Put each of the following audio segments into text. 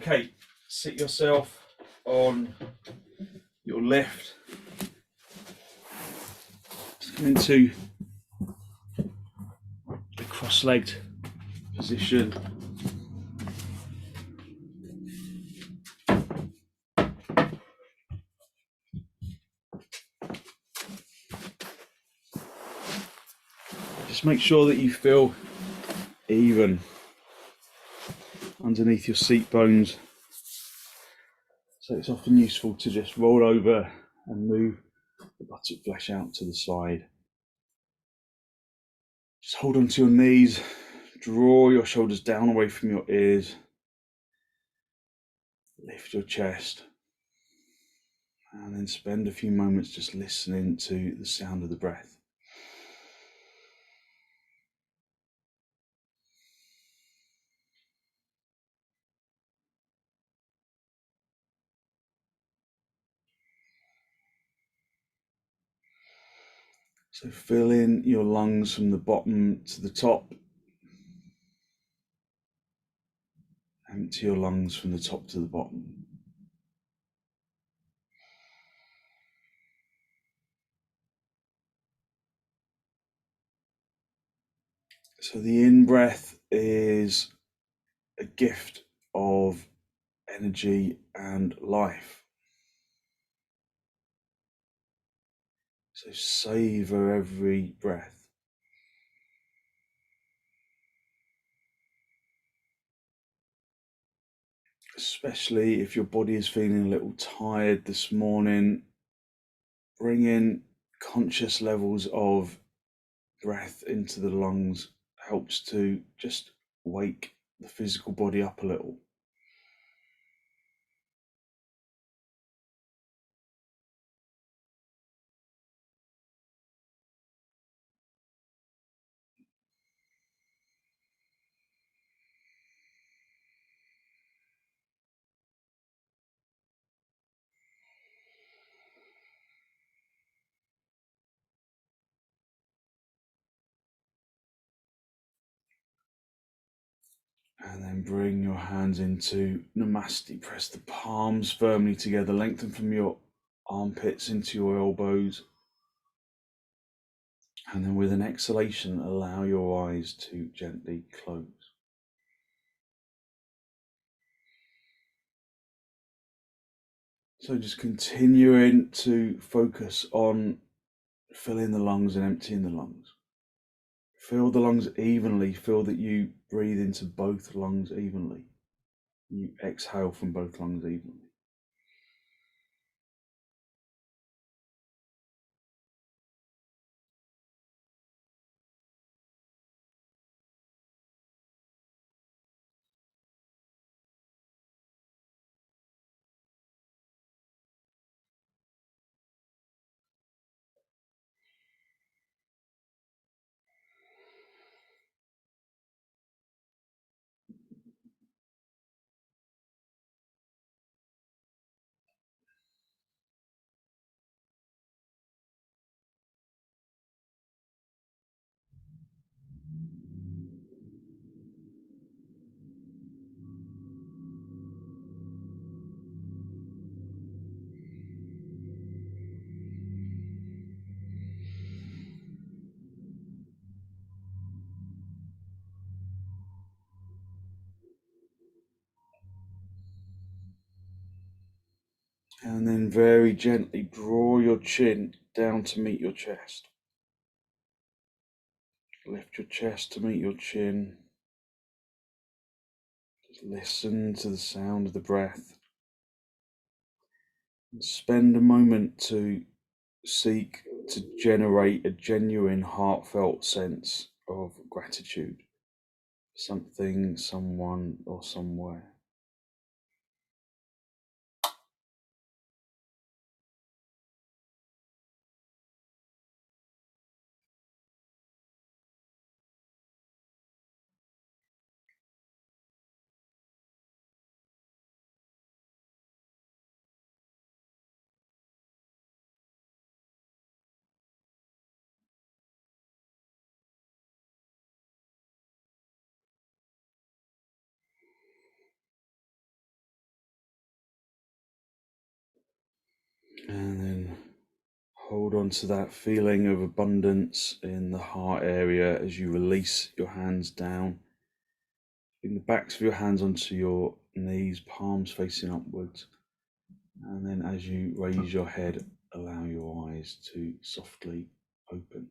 Okay, sit yourself on your left. Just come into the cross-legged position. Just make sure that you feel even underneath your seat bones. So it's often useful to just roll over and move the buttock flesh out to the side. Just hold onto your knees, draw your shoulders down away from your ears, lift your chest, and then spend a few moments just listening to the sound of the breath. So fill in your lungs from the bottom to the top. Empty your lungs from the top to the bottom. So the in-breath is a gift of energy and life. So savor every breath. Especially if your body is feeling a little tired this morning, bring in conscious levels of breath into the lungs helps to just wake the physical body up a little. And then bring your hands into Namaste. Press the palms firmly together. Lengthen from your armpits into your elbows. And then with an exhalation, allow your eyes to gently close. So just continuing to focus on filling the lungs and emptying the lungs. Fill the lungs evenly. Feel that you breathe into both lungs evenly. You exhale from both lungs evenly. And then very gently draw your chin down to meet your chest. Lift your chest to meet your chin. Just listen to the sound of the breath. And spend a moment to seek to generate a genuine, heartfelt sense of gratitude for something, someone, or somewhere. And then hold on to that feeling of abundance in the heart area as you release your hands down. Bring the backs of your hands onto your knees, palms facing upwards. And then as you raise your head, allow your eyes to softly open.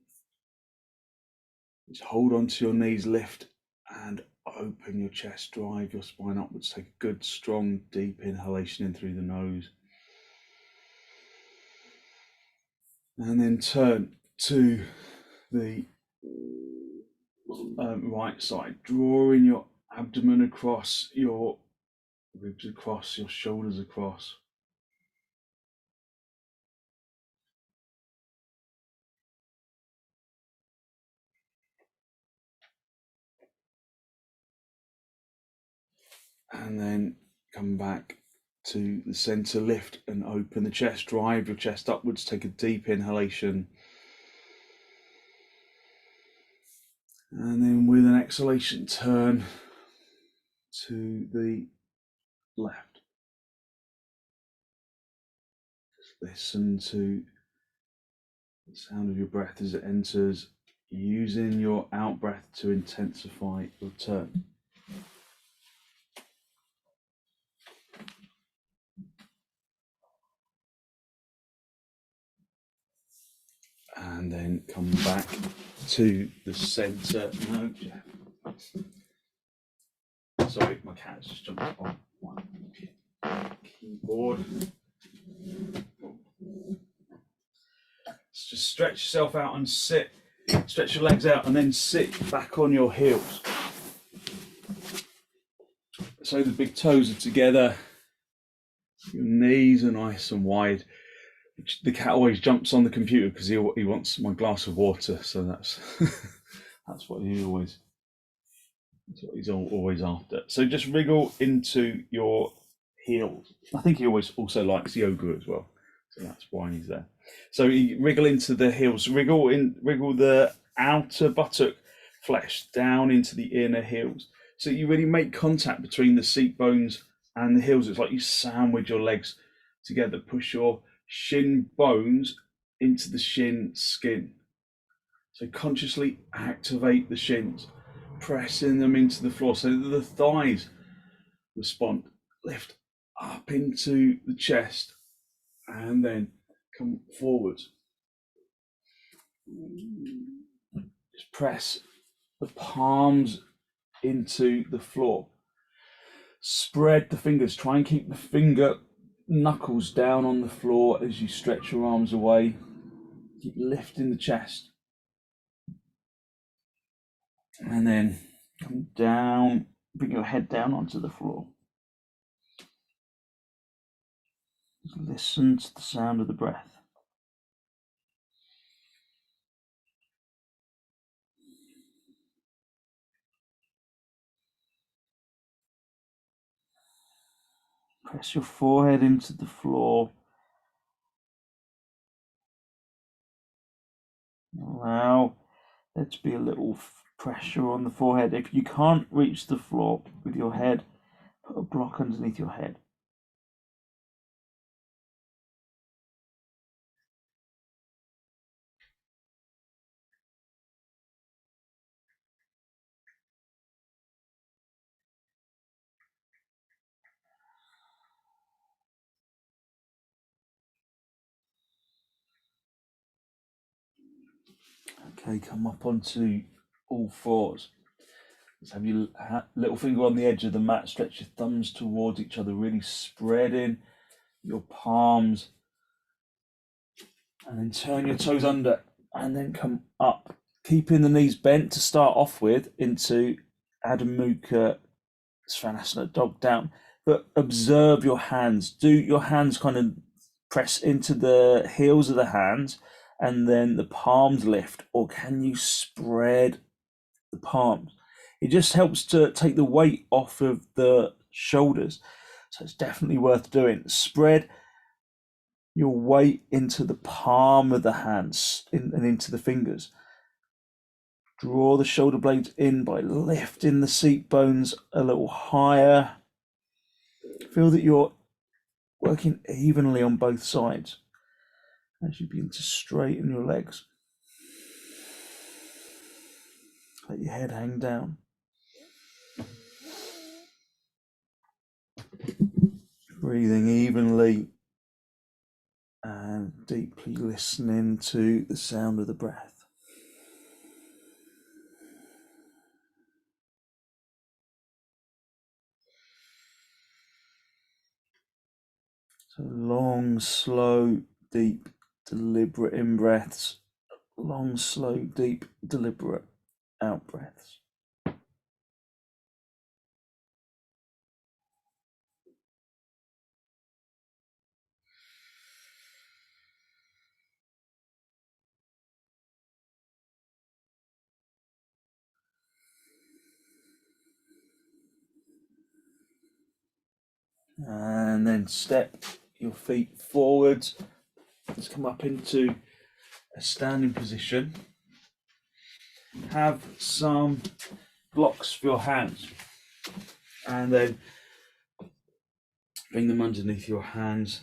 Just hold on to your knees, lift and open your chest, drive your spine upwards. Take a good, strong, deep inhalation in through the nose. And then turn to the right side, drawing your abdomen across, your ribs across, your shoulders across. And then come back to the center, lift and open the chest, drive your chest upwards, take a deep inhalation. And then with an exhalation, turn to the left. Just listen to the sound of your breath as it enters, using your out breath to intensify your turn. And then come back to the center. No, sorry, my cat's just jumped on my keyboard. Just stretch yourself out and sit. Stretch your legs out and then sit back on your heels. So the big toes are together. Your knees are nice and wide. The cat always jumps on the computer because he wants my glass of water. So that's that's what he's always after. So just wriggle into your heels. I think he always also likes yoga as well. So that's why he's there. So you wriggle into the heels, wriggle the outer buttock flesh down into the inner heels. So you really make contact between the seat bones and the heels. It's like you sandwich your legs together. Push your shin bones into the shin skin. So consciously activate the shins, pressing them into the floor so that the thighs respond. Lift up into the chest and then come forwards. Just press the palms into the floor. Spread the fingers. Try and keep the finger knuckles down on the floor as you stretch your arms away. Keep lifting the chest. And then come down, bring your head down onto the floor. Just listen to the sound of the breath. Press your forehead into the floor. Allow there to be a little pressure on the forehead. If you can't reach the floor with your head, put a block underneath your head. Okay, come up onto all fours. Just have your little finger on the edge of the mat, stretch your thumbs towards each other, really spreading your palms. And then turn your toes under and then come up, keeping the knees bent to start off with into Adho Mukha Svanasana, dog down. But observe your hands. Do your hands kind of press into the heels of the hands and then the palms lift, or can you spread the palms? It just helps to take the weight off of the shoulders. So it's definitely worth doing. Spread your weight into the palm of the hands and into the fingers. Draw the shoulder blades in by lifting the seat bones a little higher. Feel that you're working evenly on both sides. as you begin to straighten your legs. Let your head hang down. Breathing evenly and deeply listening to the sound of the breath. So long, slow, deep, deliberate in-breaths, long, slow, deep, deliberate out-breaths. And then step your feet forwards. Let's come up into a standing position. Have some blocks for your hands. And then bring them underneath your hands.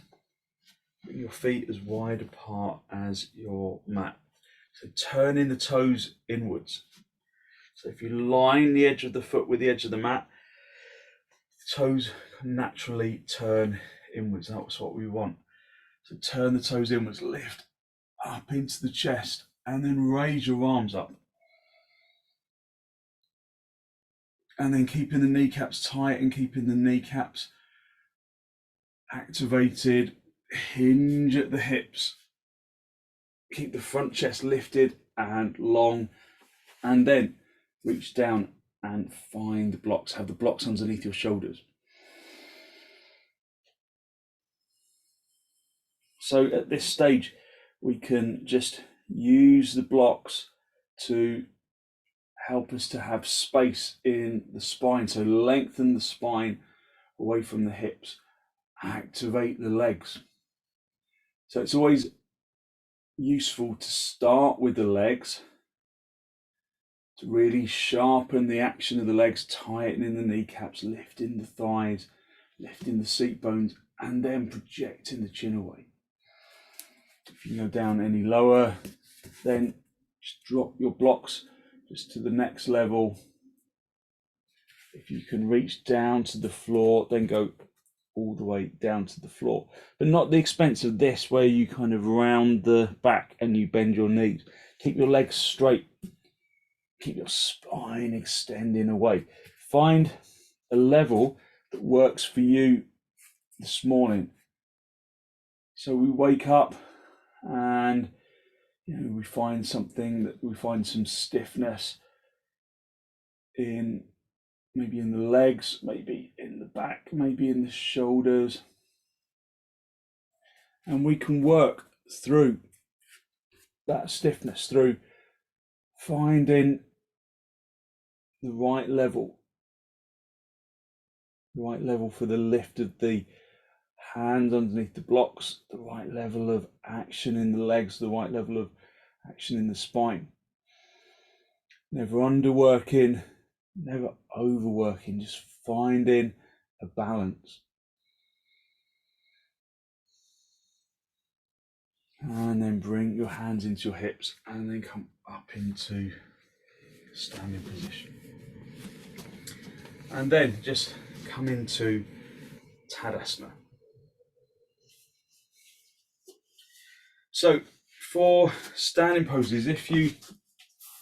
Bring your feet as wide apart as your mat. So turning the toes inwards. So if you line the edge of the foot with the edge of the mat, the toes can naturally turn inwards. That's what we want. So turn the toes inwards, lift up into the chest, and then raise your arms up. And then keeping the kneecaps tight and keeping the kneecaps activated, hinge at the hips. Keep the front chest lifted and long, and then reach down and find the blocks. Have the blocks underneath your shoulders. So at this stage, we can just use the blocks to help us to have space in the spine. So lengthen the spine away from the hips, activate the legs. So it's always useful to start with the legs, to really sharpen the action of the legs, tightening the kneecaps, lifting the thighs, lifting the seat bones, and then projecting the chin away. If you go down any lower, then just drop your blocks just to the next level. If you can reach down to the floor, then go all the way down to the floor, but not at the expense of this, where you kind of round the back and you bend your knees. Keep your legs straight. Keep your spine extending away. Find a level that works for you this morning. So we wake up and we find something that we find some stiffness in, maybe in the legs, maybe in the back, maybe in the shoulders. And we can work through that stiffness, through finding the right level for the lift of the hands underneath the blocks, the right level of action in the legs, the right level of action in the spine. Never underworking, never overworking, just finding a balance. And then bring your hands into your hips and then come up into standing position. And then just come into Tadasana. So for standing poses, if you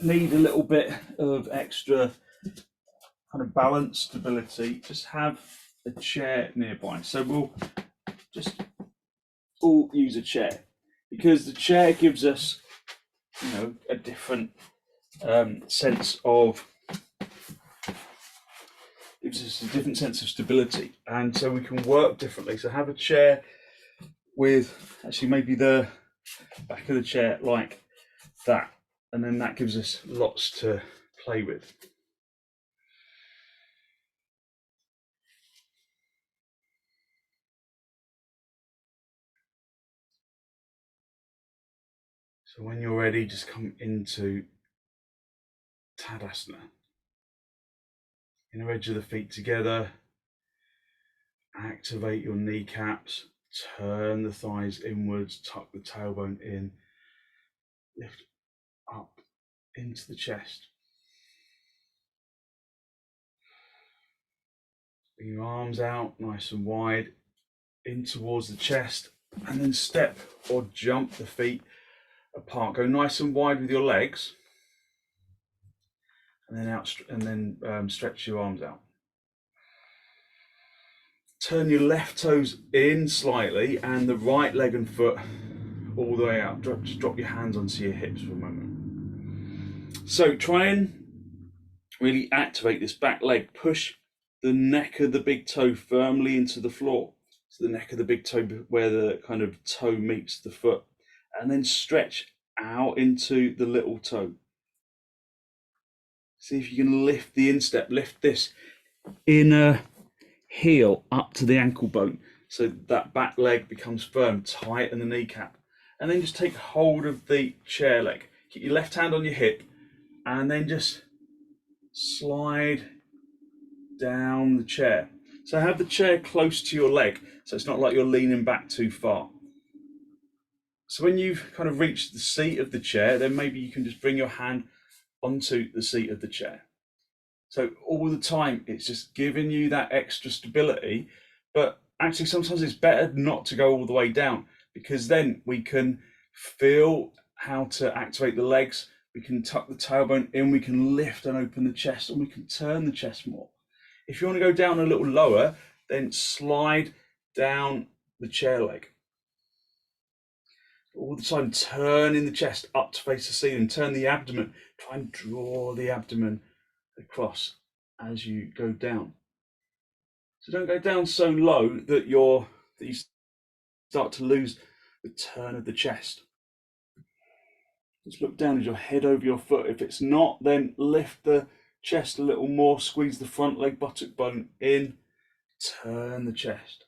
need a little bit of extra kind of balance, stability, just have a chair nearby. So we'll just all use a chair, because the chair gives us, a different sense of stability, and so we can work differently. So have a chair with actually maybe the back of the chair like that, and then that gives us lots to play with. So when you're ready, just come into Tadasana. Inner edge of the feet together. Activate your kneecaps. Turn the thighs inwards, tuck the tailbone in, lift up into the chest. Bring your arms out nice and wide in towards the chest, and then step or jump the feet apart. Go nice and wide with your legs, and then out, and then stretch your arms out. Turn your left toes in slightly and the right leg and foot all the way out. Just drop your hands onto your hips for a moment. So try and really activate this back leg. Push the neck of the big toe firmly into the floor. So the neck of the big toe where the kind of toe meets the foot. And then stretch out into the little toe. See if you can lift the instep. Lift this inner heel up to the ankle bone so that back leg becomes firm. Tighten the kneecap. And then just take hold of the chair leg. Keep your left hand on your hip and then just slide down the chair. So have the chair close to your leg, so it's not like you're leaning back too far. So when you've kind of reached the seat of the chair, then maybe you can just bring your hand onto the seat of the chair. So all the time, it's just giving you that extra stability, but actually sometimes it's better not to go all the way down, because then we can feel how to activate the legs. We can tuck the tailbone in, we can lift and open the chest, and we can turn the chest more. If you want to go down a little lower, then slide down the chair leg. All the time, turning the chest up to face the ceiling, turn the abdomen, try and draw the abdomen across as you go down. So don't go down so low that you start to lose the turn of the chest. Just look down as your head over your foot. If it's not, then lift the chest a little more, squeeze the front leg buttock bone in, turn the chest.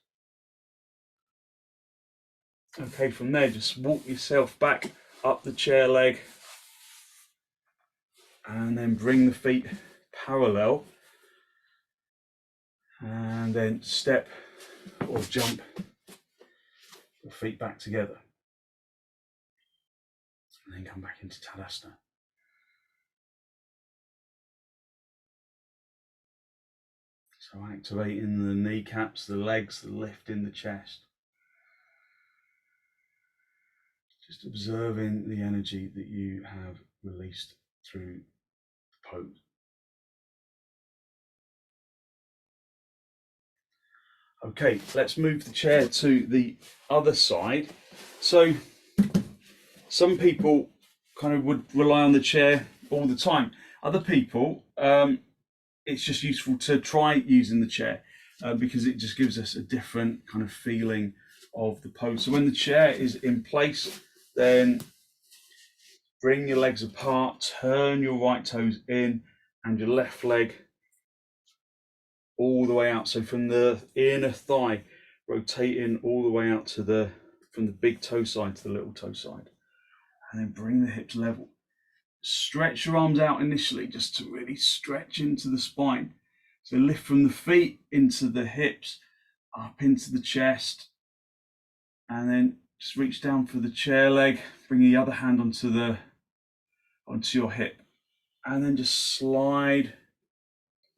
Okay, from there, just walk yourself back up the chair leg and then bring the feet parallel and then step or jump the feet back together. And then come back into Tadasana. So activating the kneecaps, the legs, the lift in the chest. Just observing the energy that you have released through the pose. Okay, let's move the chair to the other side. So some people kind of would rely on the chair all the time. Other people, it's just useful to try using the chair because it just gives us a different kind of feeling of the pose. So when the chair is in place, then bring your legs apart, turn your right toes in and your left leg all the way out. So from the inner thigh, rotating all the way out to from the big toe side to the little toe side. And then bring the hips level. Stretch your arms out initially just to really stretch into the spine. So lift from the feet into the hips, up into the chest, and then just reach down for the chair leg, bring the other hand onto your hip, and then just slide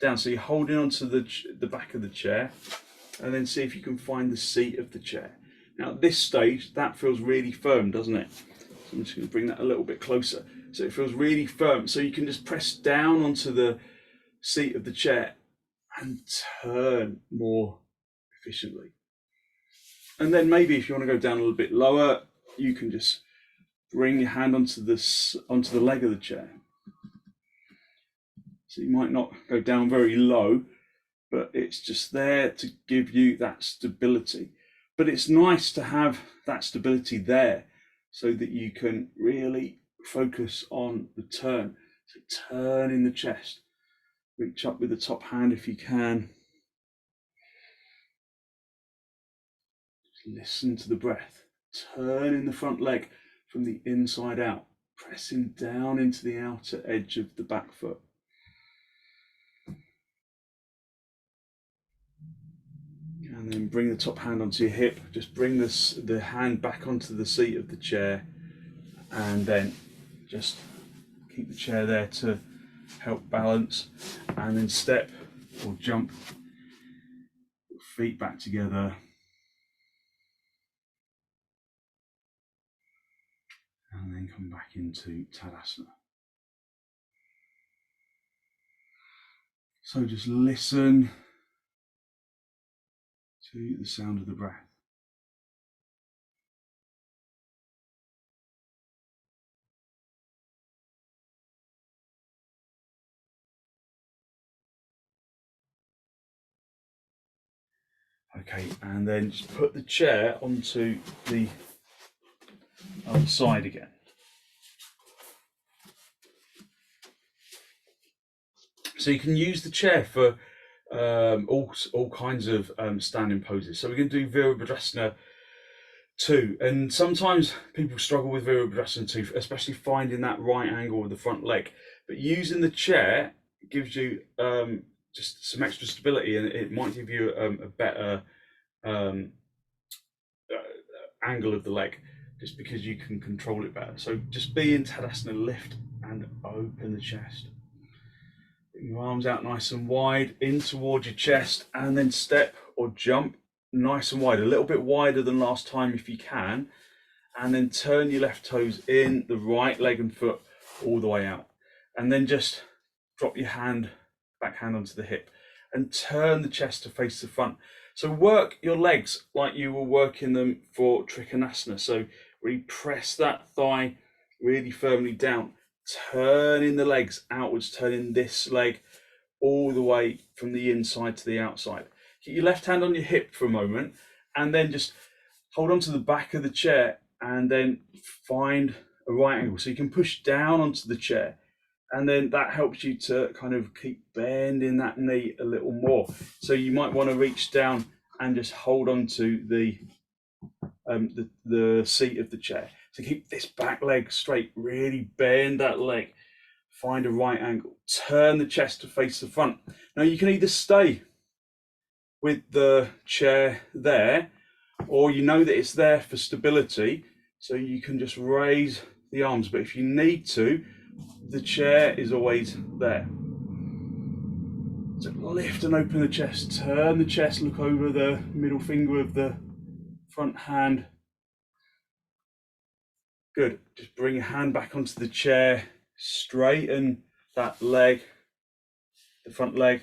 down. So you're holding onto the back of the chair, and then see if you can find the seat of the chair. Now at this stage, that feels really firm, doesn't it? So I'm just going to bring that a little bit closer. So it feels really firm. So you can just press down onto the seat of the chair and turn more efficiently. And then maybe if you want to go down a little bit lower, you can just bring your hand onto the leg of the chair. So you might not go down very low, but it's just there to give you that stability. But it's nice to have that stability there so that you can really focus on the turn. So turn in the chest. Reach up with the top hand if you can. Just listen to the breath. Turn in the front leg from the inside out, pressing down into the outer edge of the back foot. And then bring the top hand onto your hip, just bring the hand back onto the seat of the chair, and then just keep the chair there to help balance, and then step or jump your feet back together, and then come back into Tadasana. So just listen to the sound of the breath. Okay, and then just put the chair onto the other side again. So you can use the chair for all kinds of standing poses. So we're going to do Virabhadrasana 2, and sometimes people struggle with Virabhadrasana 2, especially finding that right angle with the front leg. But using the chair gives you just some extra stability, and it might give you a better angle of the leg, just because you can control it better. So just be in Tadasana, lift and open the chest. Bring your arms out nice and wide in towards your chest, and then step or jump nice and wide, a little bit wider than last time if you can, and then turn your left toes in, the right leg and foot all the way out, and then just drop your back hand onto the hip and turn the chest to face the front. So work your legs like you were working them for trikonasana. So really press that thigh really firmly down, turning the legs outwards, turning this leg all the way from the inside to the outside. Keep your left hand on your hip for a moment, and then just hold on to the back of the chair, and then find a right angle. So you can push down onto the chair, and then that helps you to kind of keep bending that knee a little more. So you might want to reach down and just hold on to the seat of the chair. So keep this back leg straight, really bend that leg, find a right angle, turn the chest to face the front. Now you can either stay with the chair there, or you know that it's there for stability, so you can just raise the arms. But if you need to, the chair is always there. So lift and open the chest, turn the chest, look over the middle finger of the front hand. Good. Just bring your hand back onto the chair, straighten that leg, the front leg,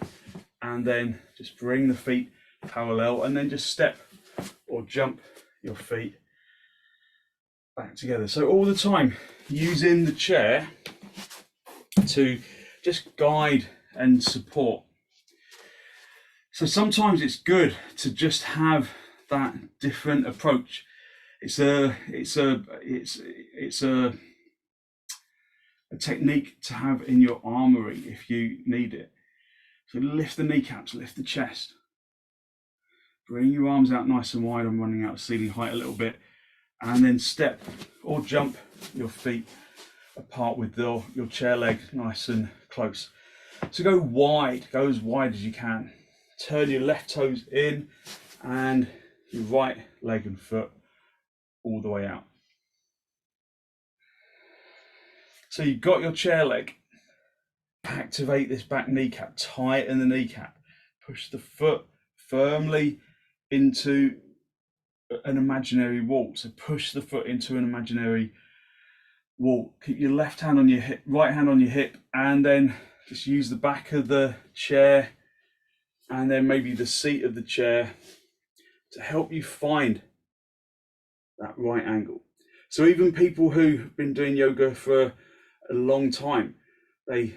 and then just bring the feet parallel, and then just step or jump your feet back together. So all the time using the chair to just guide and support. So sometimes it's good to just have that different approach. It's a technique to have in your armory if you need it. So lift the kneecaps, lift the chest. Bring your arms out nice and wide. I'm running out of ceiling height a little bit. And then step or jump your feet apart with your chair leg nice and close. So go wide, go as wide as you can. Turn your left toes in and your right leg and foot all the way out. So you've got your chair leg. Activate this back kneecap, tighten the kneecap, push the foot firmly into an imaginary wall. So push the foot into an imaginary wall. Keep your left hand on your hip, right hand on your hip, and then just use the back of the chair and then maybe the seat of the chair to help you find that right angle. So even people who've been doing yoga for a long time,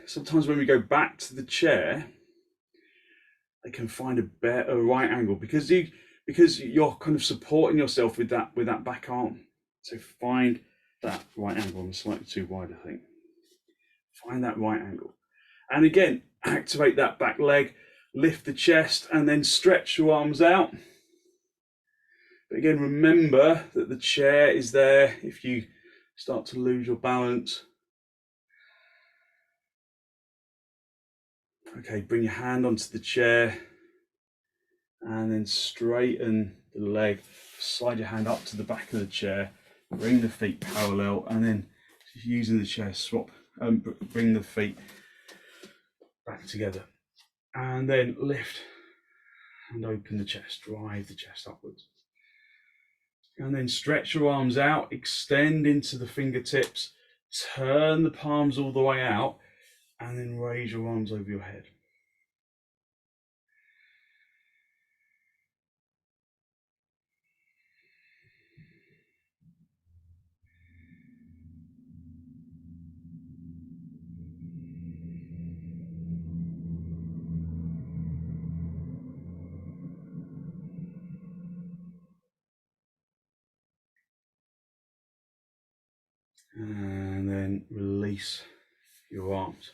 sometimes when we go back to the chair, they can find a better right angle because you're kind of supporting yourself with that back arm. So find that right angle. I'm slightly too wide, I think. Find that right angle. And again, activate that back leg, lift the chest, and then stretch your arms out. But again, remember that the chair is there if you start to lose your balance. Okay, bring your hand onto the chair and then straighten the leg, slide your hand up to the back of the chair, bring the feet parallel, and then using the chair swap, bring the feet back together, and then lift and open the chest, drive the chest upwards. And then stretch your arms out, extend into the fingertips, turn the palms all the way out, and then raise your arms over your head. And then release your arms.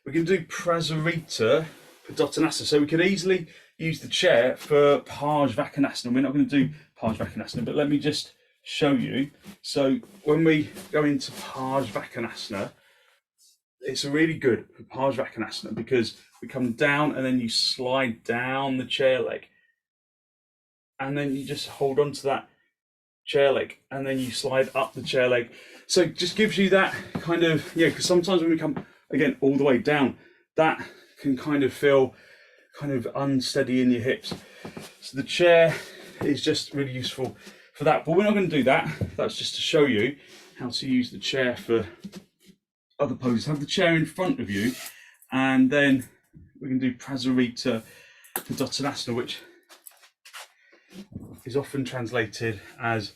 We can do prasarita, padottanasana. So we could easily use the chair for paschimottanasana. We're not going to do paschimottanasana, but let me just show you. So when we go into paschimottanasana, it's really good for paschimottanasana because we come down and then you slide down the chair leg. And then you just hold on to that chair leg and then you slide up the chair leg. So it just gives you that kind of, because sometimes when we come again all the way down, that can kind of feel kind of unsteady in your hips. So the chair is just really useful for that, but we're not going to do that. That's just to show you how to use the chair for other poses. Have the chair in front of you, and then we can do prasarita padottanasana, which is often translated as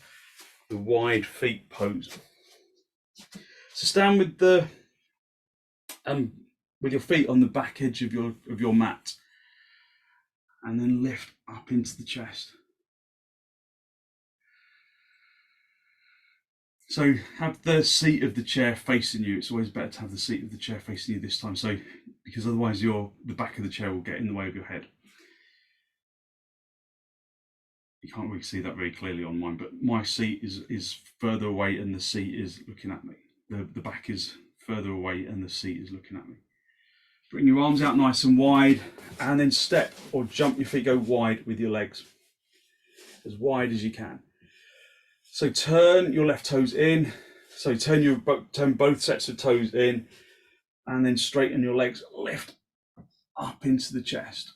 the wide feet pose. So stand with the with your feet on the back edge of your mat, and then lift up into the chest. So have the seat of the chair facing you. It's always better to have the seat of the chair facing you this time, so because otherwise the back of the chair will get in the way of your head. You can't really see that very clearly on mine, but my seat is further away and the seat is looking at me. The back is further away and the seat is looking at me. Bring your arms out nice and wide, and then step or jump your feet, go wide with your legs, as wide as you can. So turn your left toes in, so turn both sets of toes in, and then straighten your legs, lift up into the chest,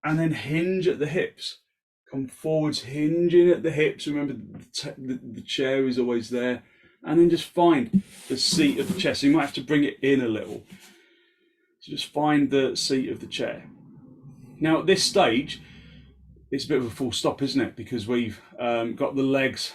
and then hinge at the hips. Come forwards, hinging at the hips. Remember, the chair is always there. And then just find the seat of the chair. So you might have to bring it in a little. So just find the seat of the chair. Now at this stage, it's a bit of a full stop, isn't it? Because we've got the legs,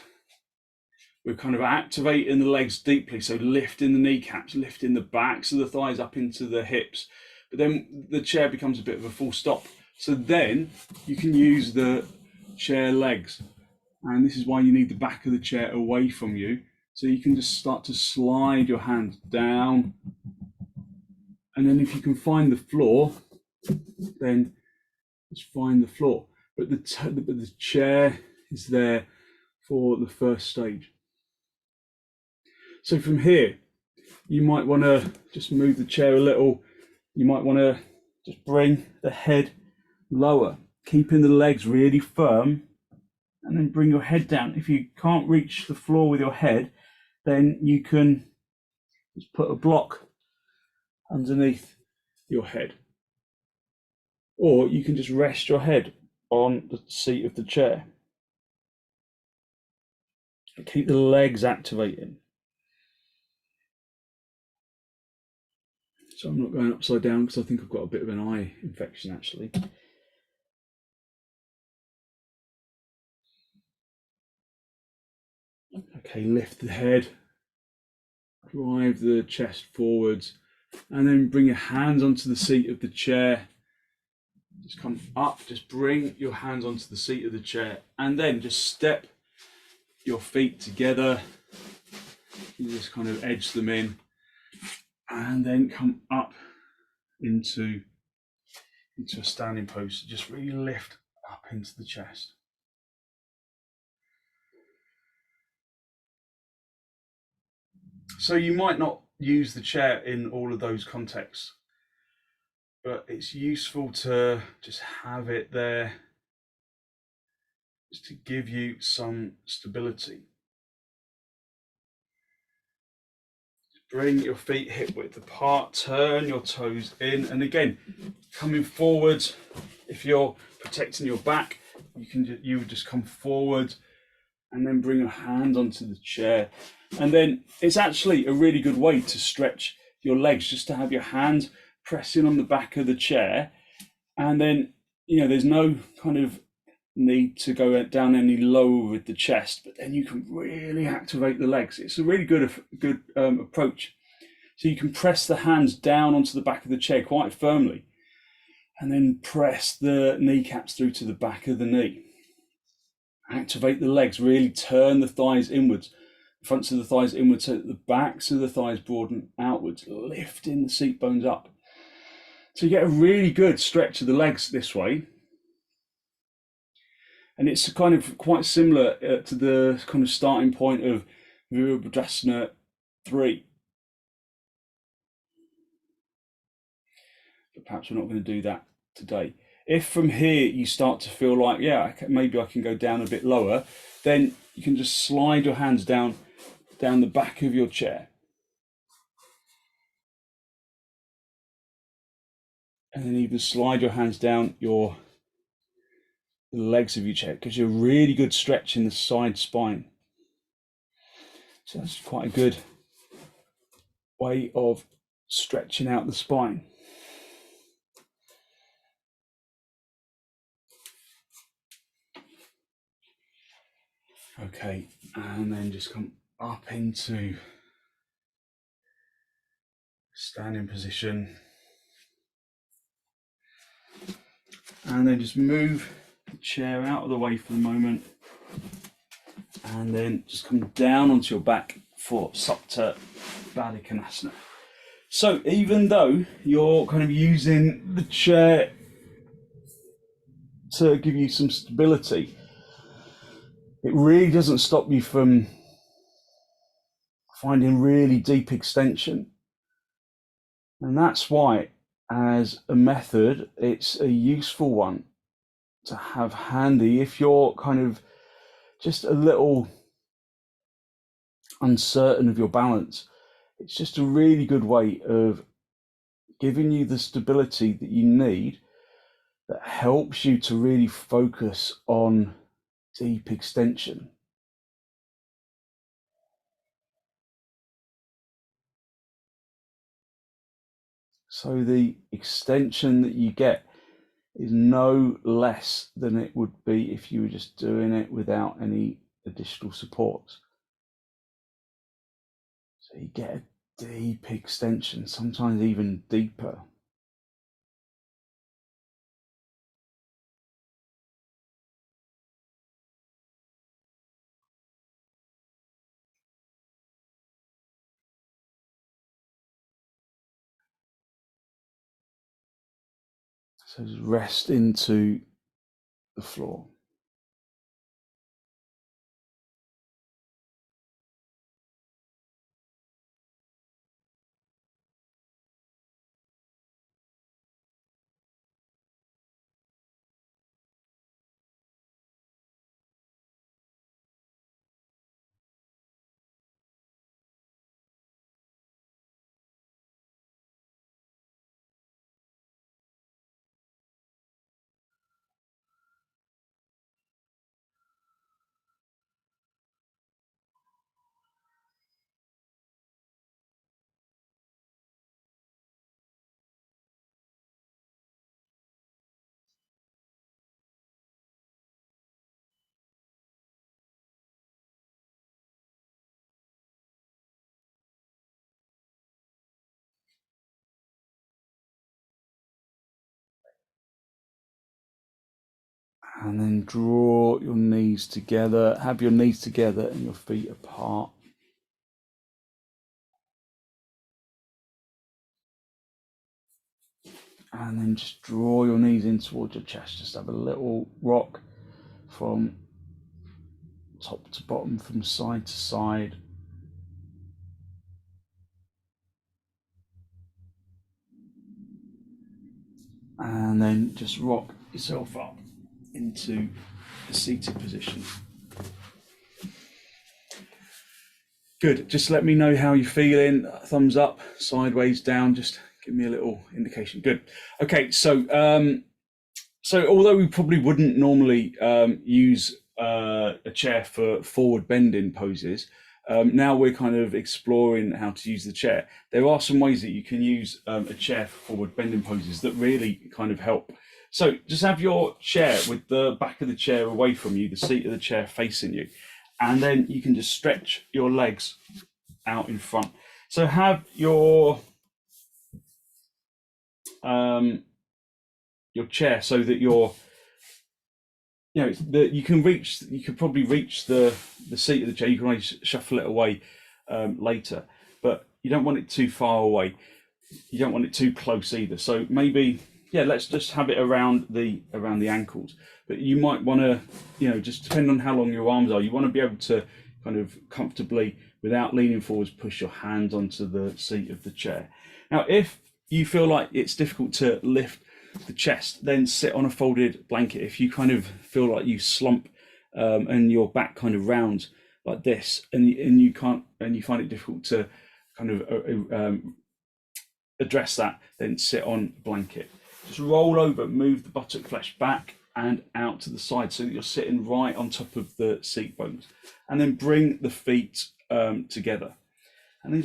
we're kind of activating the legs deeply. So lifting the kneecaps, lifting the backs of the thighs up into the hips. But then the chair becomes a bit of a full stop. So then you can use the chair legs, and this is why you need the back of the chair away from you, so you can just start to slide your hand down, and then if you can find the floor, then just find the floor, but the chair is there for the first stage. So from here you might want to just move the chair a little. You might want to just bring the head lower, keeping the legs really firm, and then bring your head down. If you can't reach the floor with your head, then you can just put a block underneath your head, or you can just rest your head on the seat of the chair. Keep the legs activating. So I'm not going upside down because I think I've got a bit of an eye infection actually. Okay, lift the head, drive the chest forwards, and then bring your hands onto the seat of the chair. Just come up, just bring your hands onto the seat of the chair, and then just step your feet together. You just kind of edge them in, and then come up into a standing pose. Just really lift up into the chest. So you might not use the chair in all of those contexts, but it's useful to just have it there just to give you some stability. Bring your feet hip width apart, turn your toes in, and again, coming forward. If you're protecting your back, you would just come forward and then bring your hand onto the chair. And then it's actually a really good way to stretch your legs, just to have your hand pressing on the back of the chair. And then, there's no kind of need to go down any lower with the chest, but then you can really activate the legs. It's a really good approach. So you can press the hands down onto the back of the chair quite firmly, and then press the kneecaps through to the back of the knee. Activate the legs, really turn the thighs inwards, the fronts of the thighs inwards, so that the backs of the thighs broaden outwards, lifting the seat bones up. So you get a really good stretch of the legs this way. And it's kind of quite similar to the kind of starting point of Virabhadrasana 3. But perhaps we're not going to do that today. If from here you start to feel like, maybe I can go down a bit lower, then you can just slide your hands down the back of your chair. And then even slide your hands down the legs of your chair, because you're really good stretch in the side spine. So that's quite a good way of stretching out the spine. Okay, and then just come up into standing position. And then just move the chair out of the way for the moment. And then just come down onto your back for supta konasana. So even though you're kind of using the chair to give you some stability, it really doesn't stop you from finding really deep extension. And that's why, as a method, it's a useful one to have handy if you're kind of just a little uncertain of your balance. It's just a really good way of giving you the stability that you need, that helps you to really focus on deep extension. So the extension that you get is no less than it would be if you were just doing it without any additional supports. So you get a deep extension, sometimes even deeper. So just rest into the floor. And then draw your knees together, have your knees together and your feet apart. And then just draw your knees in towards your chest. Just have a little rock from top to bottom, from side to side. and then just rock yourself up into a seated position. Good. Just let me know how you're feeling. Thumbs up, sideways, down. Just give me a little indication. Good. Okay. So, although we probably wouldn't normally use a chair for forward bending poses, now we're kind of exploring how to use the chair. There are some ways that you can use a chair for forward bending poses that really kind of help. So just have your chair with the back of the chair away from you, the seat of the chair facing you. And then you can just stretch your legs out in front. So have your chair so that you're, you could probably reach the seat of the chair. You can always shuffle it away later, but you don't want it too far away. You don't want it too close either. So maybe, let's just have it around the ankles. But you might want to, just depending on how long your arms are, you want to be able to kind of comfortably, without leaning forwards, push your hands onto the seat of the chair. Now, if you feel like it's difficult to lift the chest, then sit on a folded blanket. If you kind of feel like you slump and your back kind of rounds like this, and you can't, and you find it difficult to kind of address that, then sit on a blanket. Just roll over, move the buttock flesh back and out to the side so that you're sitting right on top of the seat bones, and then bring the feet together, and then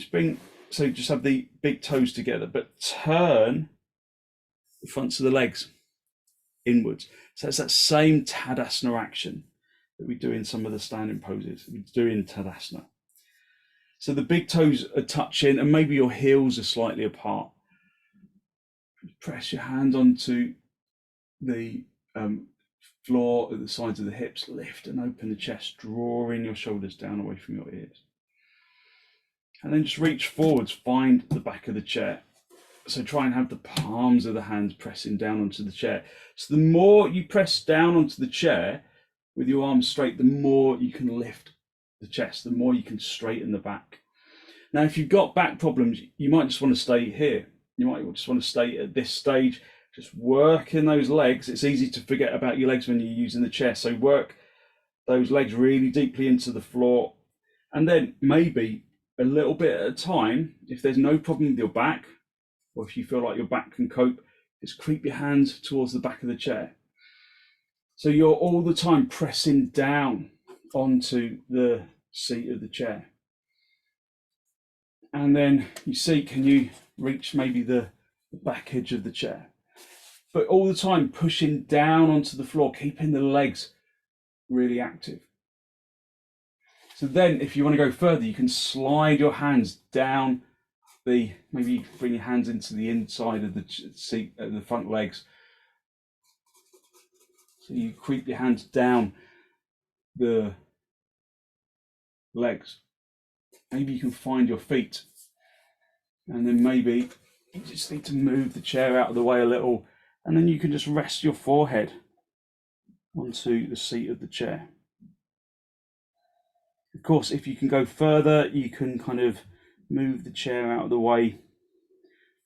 just have the big toes together, but turn the fronts of the legs inwards. So it's that same Tadasana action that we do in some of the standing poses. We do in Tadasana. So the big toes are touching, and maybe your heels are slightly apart. Press your hand onto the floor at the sides of the hips. Lift and open the chest, drawing your shoulders down away from your ears. And then just reach forwards, find the back of the chair. So try and have the palms of the hands pressing down onto the chair. So the more you press down onto the chair with your arms straight, the more you can lift the chest, the more you can straighten the back. Now, if you've got back problems, you might just want to stay here. You might just want to stay at this stage, just working those legs. It's easy to forget about your legs when you're using the chair. So work those legs really deeply into the floor. And then maybe a little bit at a time, if there's no problem with your back, or if you feel like your back can cope, just creep your hands towards the back of the chair. So you're all the time pressing down onto the seat of the chair. And then you see, can you reach maybe the back edge of the chair? But all the time pushing down onto the floor, keeping the legs really active. So then if you want to go further, you can slide your hands down maybe bring your hands into the inside of the seat, the front legs. So you creep your hands down the legs. Maybe you can find your feet, and then maybe you just need to move the chair out of the way a little, and then you can just rest your forehead onto the seat of the chair. Of course, if you can go further, you can kind of move the chair out of the way,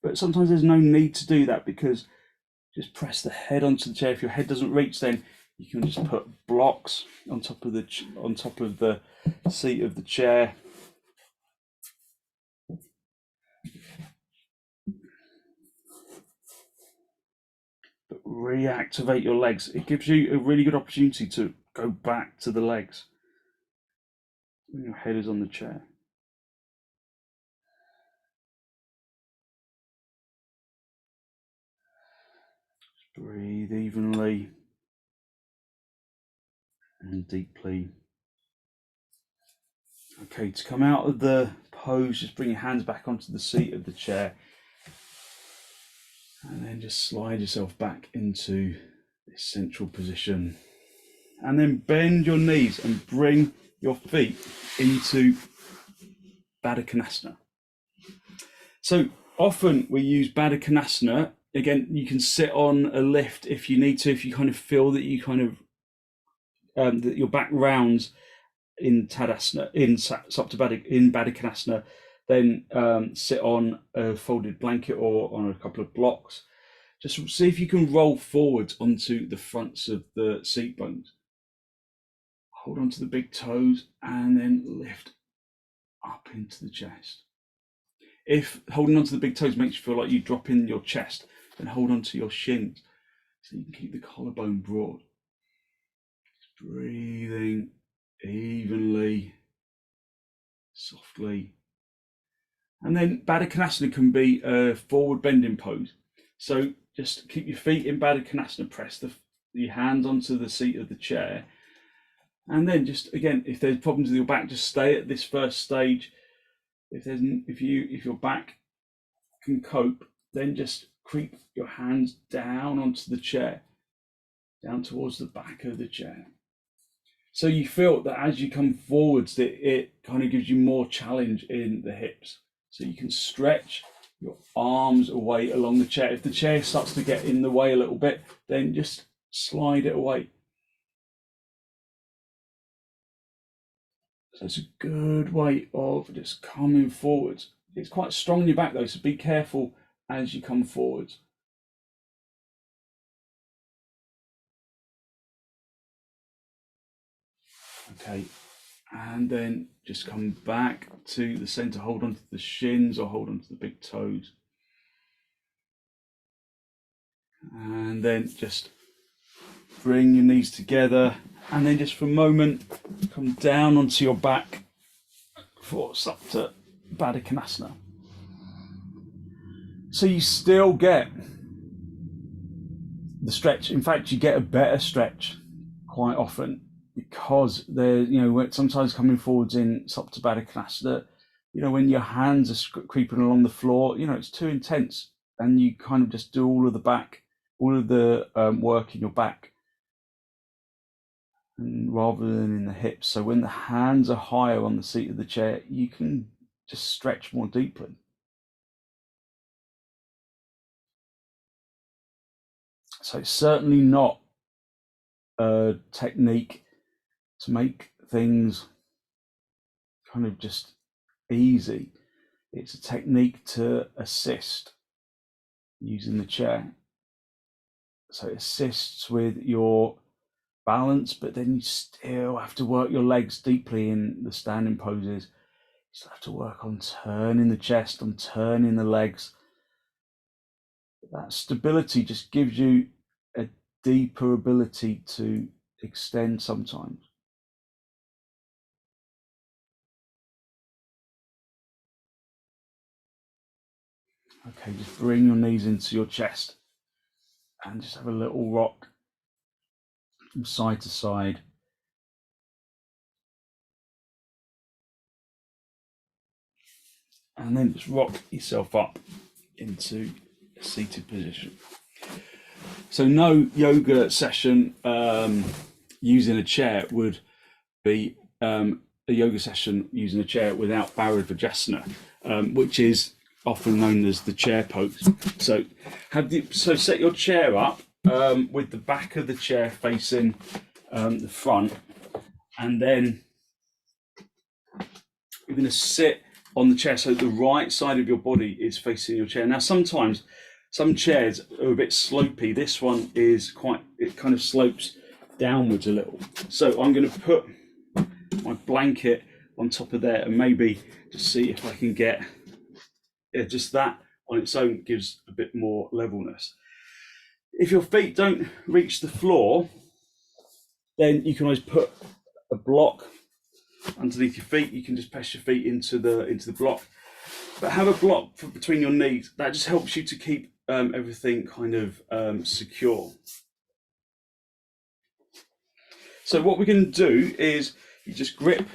but sometimes there's no need to do that, because just press the head onto the chair. If your head doesn't reach, then you can just put blocks on top of the seat of the chair. But reactivate your legs. It gives you a really good opportunity to go back to the legs when your head is on the chair. Breathe evenly and deeply. Okay, to come out of the pose, just bring your hands back onto the seat of the chair, and then just slide yourself back into this central position. And then bend your knees and bring your feet into baddha. So often we use baddha. Again, you can sit on a lift if you need to, if you kind of feel that you kind of that your back rounds in Tadasana, in supta baddha, in baddha, then sit on a folded blanket or on a couple of blocks. Just see if you can roll forwards onto the fronts of the seat bones. Hold on to the big toes and then lift up into the chest. If holding onto the big toes makes you feel like you drop in your chest, then hold on to your shins so you can keep the collarbone broad. Just breathing evenly, softly. And then Baddha can be a forward bending pose. So just keep your feet in Baddha, press your hands onto the seat of the chair. And then just, again, if there's problems with your back, just stay at this first stage. If your back can cope, then just creep your hands down onto the chair, down towards the back of the chair. So you feel that as you come forwards, that it kind of gives you more challenge in the hips. So you can stretch your arms away along the chair. If the chair starts to get in the way a little bit, then just slide it away. So it's a good way of just coming forwards. It's quite strong in your back though, so be careful as you come forwards. Okay, and then just come back to the center, hold on to the shins or hold on to the big toes. And then just bring your knees together, and then just for a moment, come down onto your back for supta baddha. So you still get the stretch. In fact, you get a better stretch quite often, because when sometimes coming forwards in supta baddha, when your hands are creeping along the floor, it's too intense, and you kind of just do all of the work in your back, and rather than in the hips. So when the hands are higher on the seat of the chair, you can just stretch more deeply. So it's certainly not a technique to make things kind of just easy. It's a technique to assist using the chair. So it assists with your balance, but then you still have to work your legs deeply in the standing poses. You still have to work on turning the chest, on turning the legs. That stability just gives you a deeper ability to extend sometimes. Okay, just bring your knees into your chest and just have a little rock from side to side. And then just rock yourself up into a seated position. So no yoga session using a chair would be a yoga session using a chair without bharadvajasana, which is often known as the chair pose. So set your chair up with the back of the chair facing the front, and then you're going to sit on the chair so the right side of your body is facing your chair. Now sometimes some chairs are a bit slopey. This one is it kind of slopes downwards a little. So I'm going to put my blanket on top of there and maybe just see if I can get just that on its own gives a bit more levelness. If your feet don't reach the floor, then you can always put a block underneath your feet. You can just press your feet into the block, but have a block between your knees. That just helps you to keep everything kind of secure. So what we're going to do is you just grip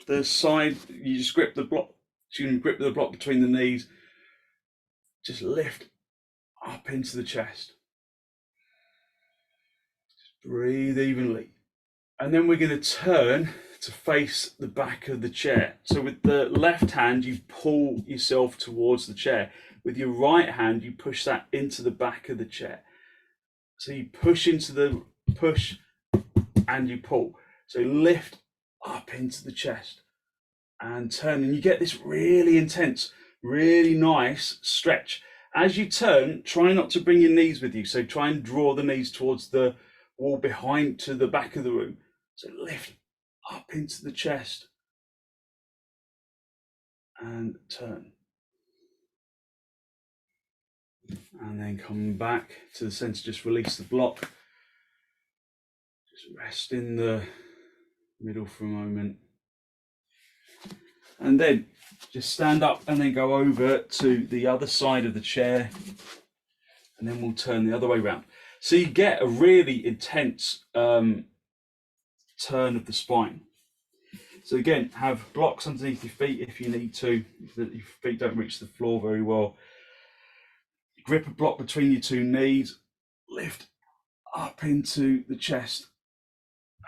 the side. You just grip the block. So you can grip the block between the knees. Just lift up into the chest. Just breathe evenly, and then we're going to turn to face the back of the chair. So with the left hand, you pull yourself towards the chair. With your right hand, you push that into the back of the chair. So you push and you pull. So lift up into the chest and turn, and you get this really intense, really nice stretch As you turn, try not to bring your knees with you. So try and draw the knees towards the wall behind to the back of the room. So lift up into the chest and turn. And then come back to the center, just release the block. Just rest in the middle for a moment. And then just stand up and then go over to the other side of the chair. And then we'll turn the other way around. So you get a really intense turn of the spine. So again, have blocks underneath your feet if you need to, if your feet don't reach the floor very well. Grip a block between your two knees, lift up into the chest,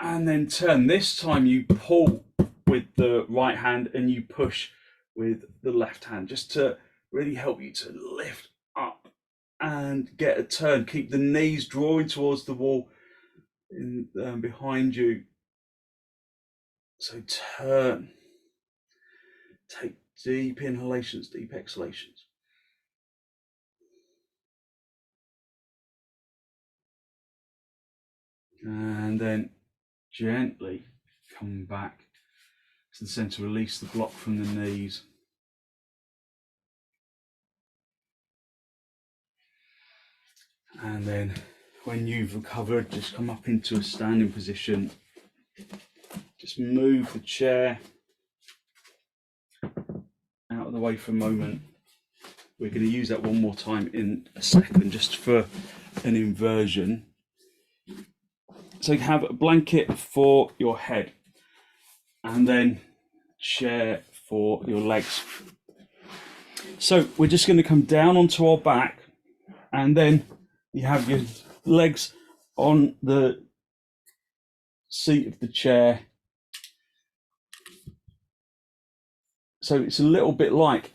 and then turn. This time you pull with the right hand and you push with the left hand, just to really help you to lift up and get a turn. Keep the knees drawing towards the wall behind you. So turn. Take deep inhalations, deep exhalations. And then gently come back to the center, release the block from the knees. And then when you've recovered, just come up into a standing position. Just move the chair out of the way for a moment. We're going to use that one more time in a second, just for an inversion. So you have a blanket for your head and then chair for your legs. So we're just going to come down onto our back, and then you have your legs on the seat of the chair. So it's a little bit like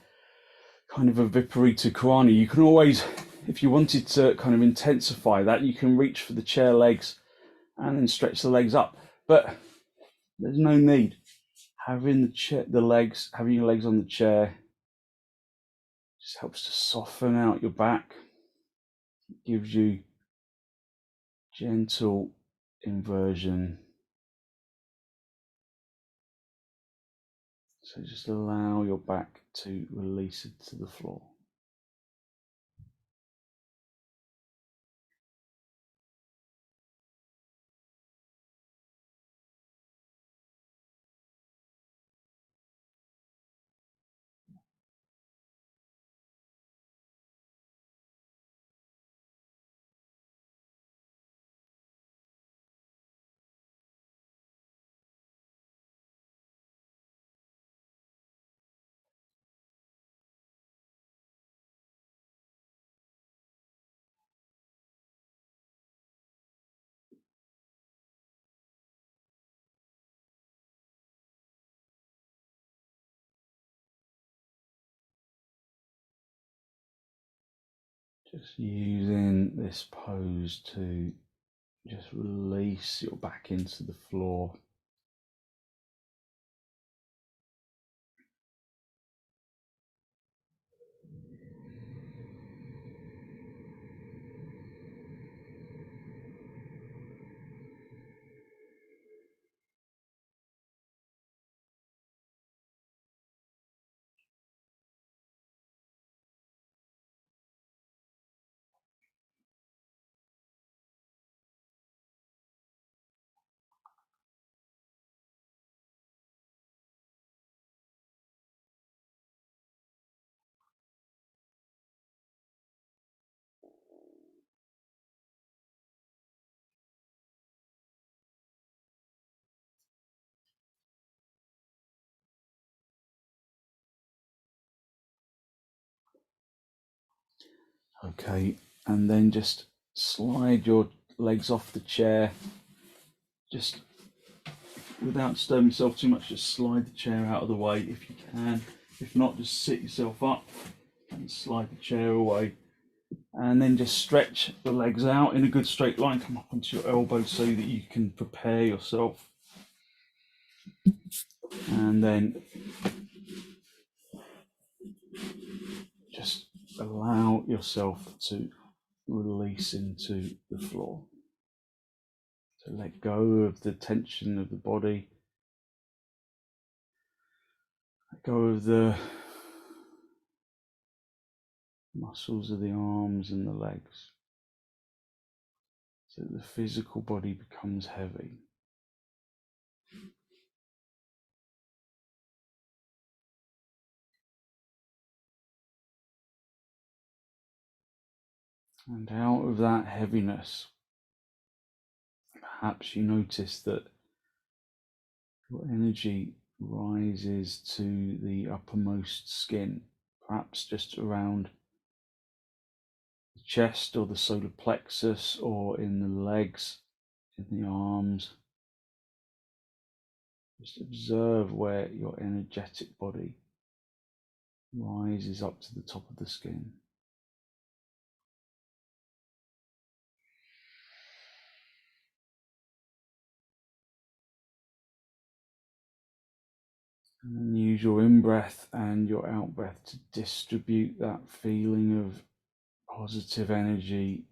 kind of a viparita karanhi. You can always, if you wanted to kind of intensify that, you can reach for the chair legs and then stretch the legs up. But there's no need. Having your legs on the chair just helps to soften out your back. It gives you gentle inversion. So just allow your back to release it to the floor. Just using this pose to just release your back into the floor. Okay, and then just slide your legs off the chair. Just without disturbing yourself too much, just slide the chair out of the way if you can. If not, just sit yourself up and slide the chair away. And then just stretch the legs out in a good straight line. Come up onto your elbows so that you can prepare yourself. And then just allow yourself to release into the floor. So let go of the tension of the body, let go of the muscles of the arms and the legs, so that the physical body becomes heavy. And out of that heaviness, perhaps you notice that your energy rises to the uppermost skin, perhaps just around the chest or the solar plexus, or in the legs, in the arms. Just observe where your energetic body rises up to the top of the skin. And then use your in-breath and your out-breath to distribute that feeling of positive energy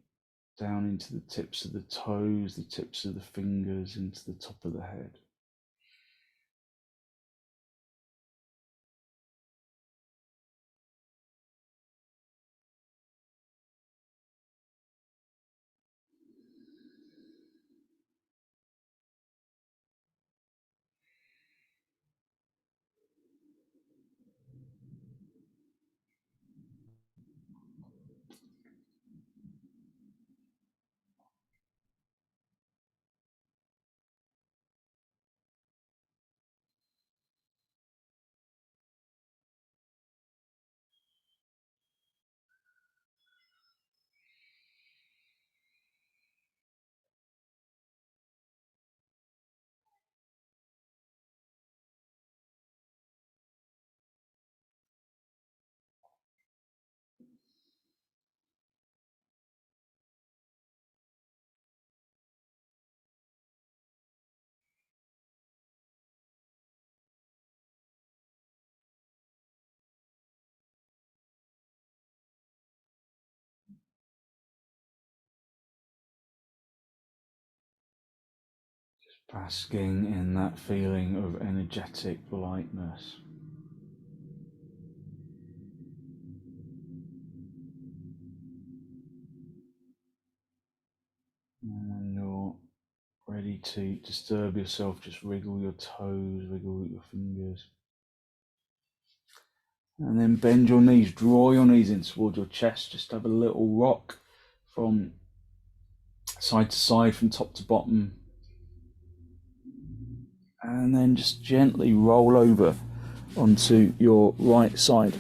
down into the tips of the toes, the tips of the fingers, into the top of the head. Basking in that feeling of energetic lightness. And when you're ready to disturb yourself, just wriggle your toes, wriggle your fingers. And then bend your knees, draw your knees in towards your chest, just have a little rock from side to side, from top to bottom. And then just gently roll over onto your right side.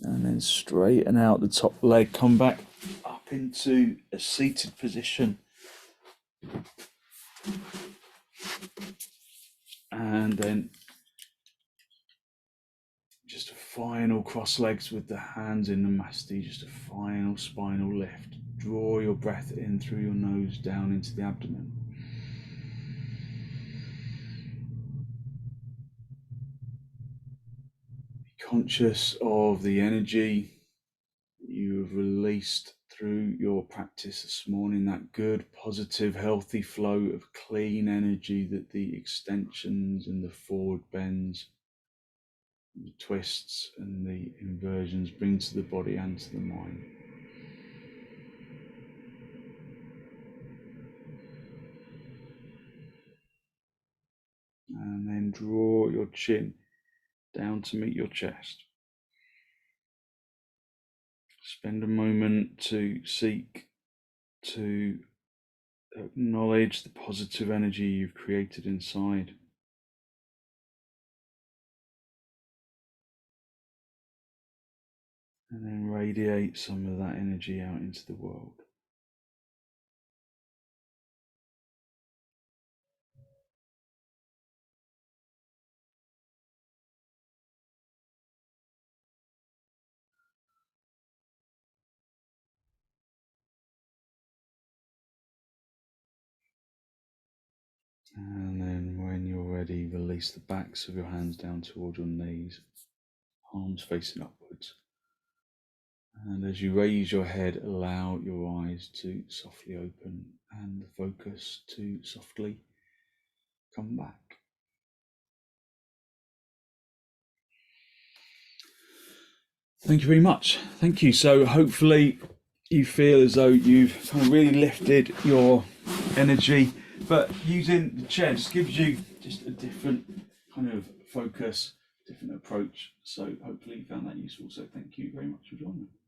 And then straighten out the top leg, come back up into a seated position. And then just a final cross legs with the hands in the masti, just a final spinal lift. Draw your breath in through your nose down into the abdomen. Be conscious of the energy you have released through your practice this morning, that good, positive, healthy flow of clean energy that the extensions and the forward bends, the twists and the inversions bring to the body and to the mind. And then draw your chin down to meet your chest. Spend a moment to seek to acknowledge the positive energy you've created inside. And then radiate some of that energy out into the world. And then when you're ready, release the backs of your hands down toward your knees, palms facing upwards. And as you raise your head, allow your eyes to softly open and the focus to softly come back. Thank you very much. Thank you. So hopefully you feel as though you've kind of really lifted your energy, but using the chair just gives you just a different kind of focus, different approach. So hopefully you found that useful. So thank you very much for joining me.